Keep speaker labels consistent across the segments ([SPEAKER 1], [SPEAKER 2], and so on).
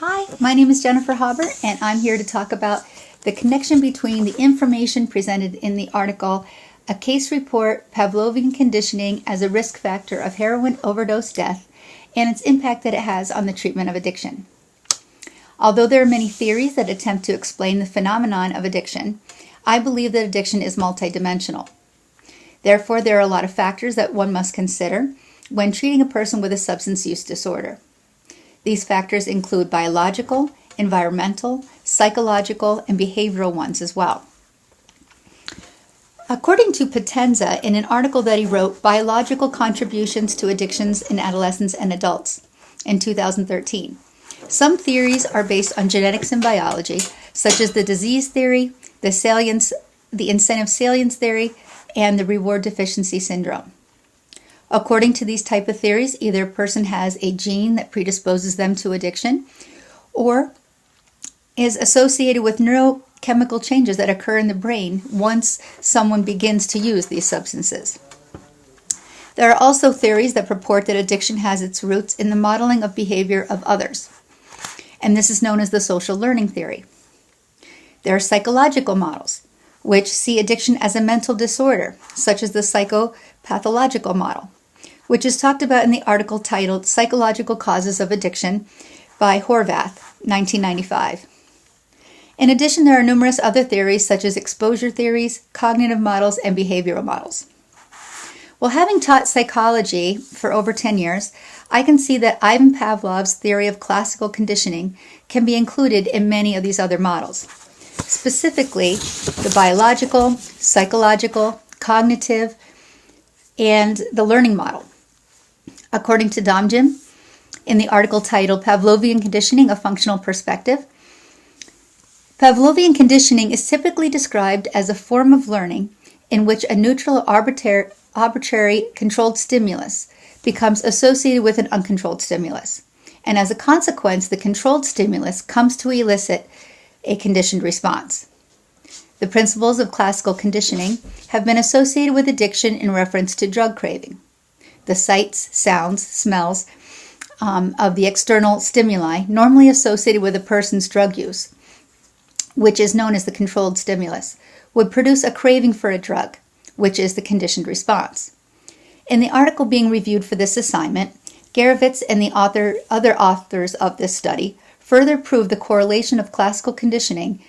[SPEAKER 1] Hi, my name is Jennifer Haber, and I'm here to talk about the connection between the information presented in the article, A Case Report, Pavlovian Conditioning as a Risk Factor of Heroin Overdose Death, and its impact that it has on the treatment of addiction. Although there are many theories that attempt to explain the phenomenon of addiction, I believe that addiction is multidimensional. Therefore, there are a lot of factors that one must consider when treating a person with a substance use disorder. These factors include biological, environmental, psychological, and behavioral ones as well. According to Potenza, in an article that he wrote, Biological Contributions to Addictions in Adolescents and Adults, in 2013, some theories are based on genetics and biology, such as the disease theory, the incentive salience theory, and the reward deficiency syndrome. According to these type of theories, either a person has a gene that predisposes them to addiction or is associated with neurochemical changes that occur in the brain once someone begins to use these substances. There are also theories that purport that addiction has its roots in the modeling of behavior of others, and this is known as the social learning theory. There are psychological models, which see addiction as a mental disorder, such as the psychopathological model, which is talked about in the article titled Psychological Causes of Addiction by Horvath, 1995. In addition, there are numerous other theories such as exposure theories, cognitive models, and behavioral models. Well, having taught psychology for over 10 years, I can see that Ivan Pavlov's theory of classical conditioning can be included in many of these other models. Specifically, the biological, psychological, cognitive, and the learning model. According to Domjin, in the article titled Pavlovian Conditioning, A Functional Perspective, Pavlovian conditioning is typically described as a form of learning in which a neutral arbitrary controlled stimulus becomes associated with an uncontrolled stimulus, and as a consequence, the controlled stimulus comes to elicit a conditioned response. The principles of classical conditioning have been associated with addiction in reference to drug craving. The sights, sounds, smells of the external stimuli normally associated with a person's drug use, which is known as the controlled stimulus, would produce a craving for a drug, which is the conditioned response. In the article being reviewed for this assignment, Garavitz and the other authors of this study further prove the correlation of classical conditioning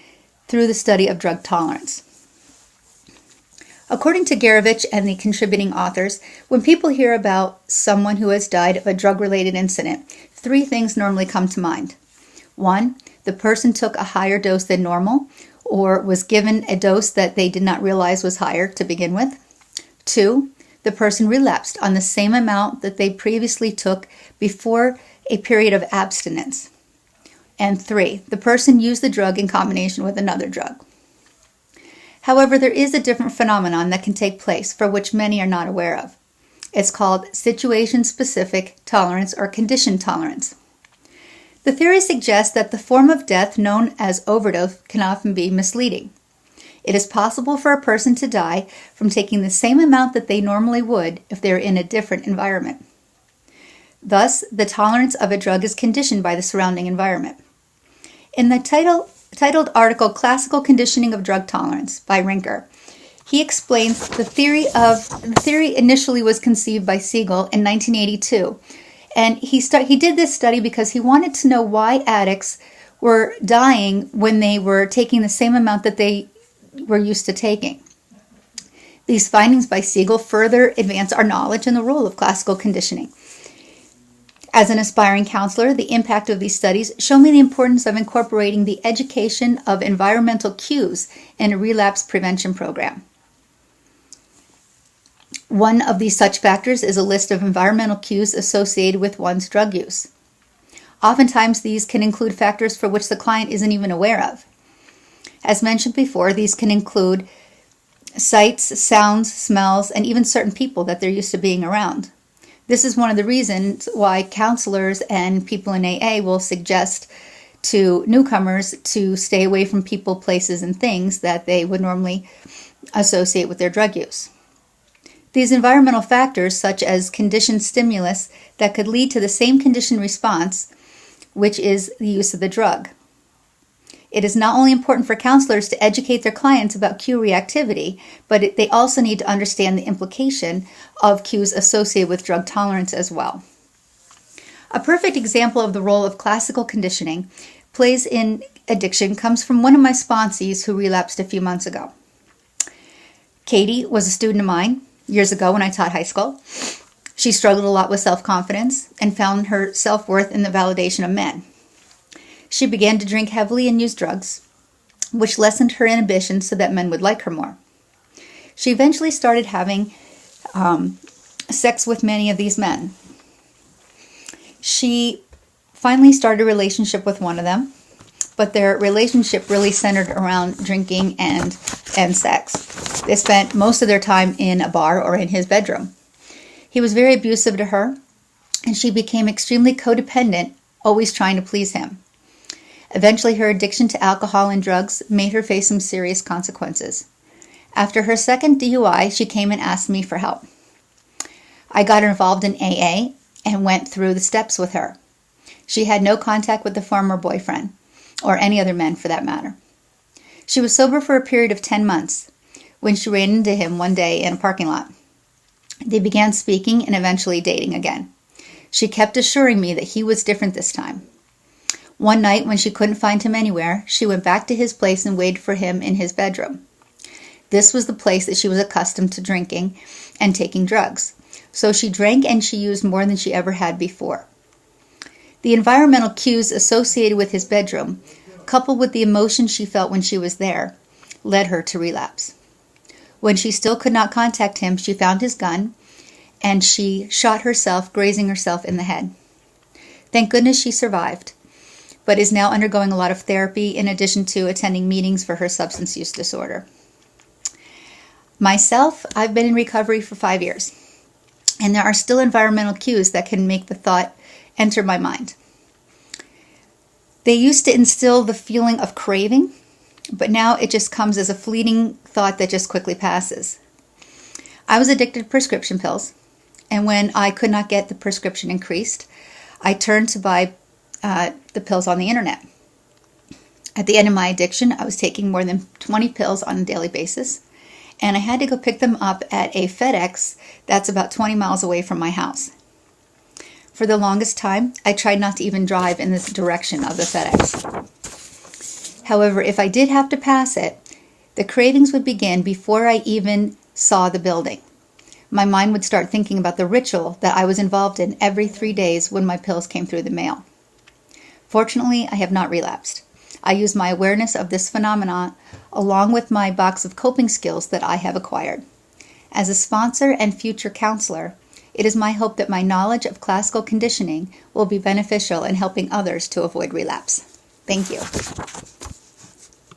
[SPEAKER 1] through the study of drug tolerance. According to Garavitch and the contributing authors, when people hear about someone who has died of a drug-related incident, three things normally come to mind. 1, the person took a higher dose than normal or was given a dose that they did not realize was higher to begin with. 2, the person relapsed on the same amount that they previously took before a period of abstinence. And 3, the person used the drug in combination with another drug. However, there is a different phenomenon that can take place for which many are not aware of. It's called situation-specific tolerance or condition tolerance. The theory suggests that the form of death known as overdose can often be misleading. It is possible for a person to die from taking the same amount that they normally would if they were in a different environment. Thus, the tolerance of a drug is conditioned by the surrounding environment. In the titled article Classical Conditioning of Drug Tolerance by Rinker, he explains the theory initially was conceived by Siegel in 1982, and he did this study because he wanted to know why addicts were dying when they were taking the same amount that they were used to taking. These findings by Siegel further advance our knowledge in the role of classical conditioning. As an aspiring counselor, the impact of these studies show me the importance of incorporating the education of environmental cues in a relapse prevention program. One of these such factors is a list of environmental cues associated with one's drug use. Oftentimes, these can include factors for which the client isn't even aware of. As mentioned before, these can include sights, sounds, smells, and even certain people that they're used to being around. This is one of the reasons why counselors and people in AA will suggest to newcomers to stay away from people, places, and things that they would normally associate with their drug use. These environmental factors, such as conditioned stimulus that could lead to the same conditioned response, which is the use of the drug. It is not only important for counselors to educate their clients about cue reactivity, but they also need to understand the implication of cues associated with drug tolerance as well. A perfect example of the role of classical conditioning plays in addiction comes from one of my sponsees who relapsed a few months ago. Katie was a student of mine years ago when I taught high school. She struggled a lot with self-confidence and found her self-worth in the validation of men. She began to drink heavily and use drugs, which lessened her inhibition so that men would like her more. She eventually started having sex with many of these men. She finally started a relationship with one of them, but their relationship really centered around drinking and sex. They spent most of their time in a bar or in his bedroom. He was very abusive to her, and she became extremely codependent, always trying to please him. Eventually, her addiction to alcohol and drugs made her face some serious consequences. After her second DUI, she came and asked me for help. I got her involved in AA and went through the steps with her. She had no contact with the former boyfriend, or any other men for that matter. She was sober for a period of 10 months when she ran into him one day in a parking lot. They began speaking and eventually dating again. She kept assuring me that he was different this time. One night, when she couldn't find him anywhere, she went back to his place and waited for him in his bedroom. This was the place that she was accustomed to drinking and taking drugs. So she drank and she used more than she ever had before. The environmental cues associated with his bedroom, coupled with the emotion she felt when she was there, led her to relapse. When she still could not contact him, she found his gun and she shot herself, grazing herself in the head. Thank goodness she survived, but is now undergoing a lot of therapy in addition to attending meetings for her substance use disorder. Myself, I've been in recovery for 5 years, and there are still environmental cues that can make the thought enter my mind. They used to instill the feeling of craving, but now it just comes as a fleeting thought that just quickly passes. I was addicted to prescription pills, and when I could not get the prescription increased, I turned to buy the pills on the internet. At the end of my addiction, I was taking more than 20 pills on a daily basis, and I had to go pick them up at a FedEx that's about 20 miles away from my house. For the longest time, I tried not to even drive in this direction of the FedEx. However, if I did have to pass it, the cravings would begin before I even saw the building. My mind would start thinking about the ritual that I was involved in every 3 days when my pills came through the mail. Fortunately, I have not relapsed. I use my awareness of this phenomenon along with my box of coping skills that I have acquired. As a sponsor and future counselor, it is my hope that my knowledge of classical conditioning will be beneficial in helping others to avoid relapse. Thank you.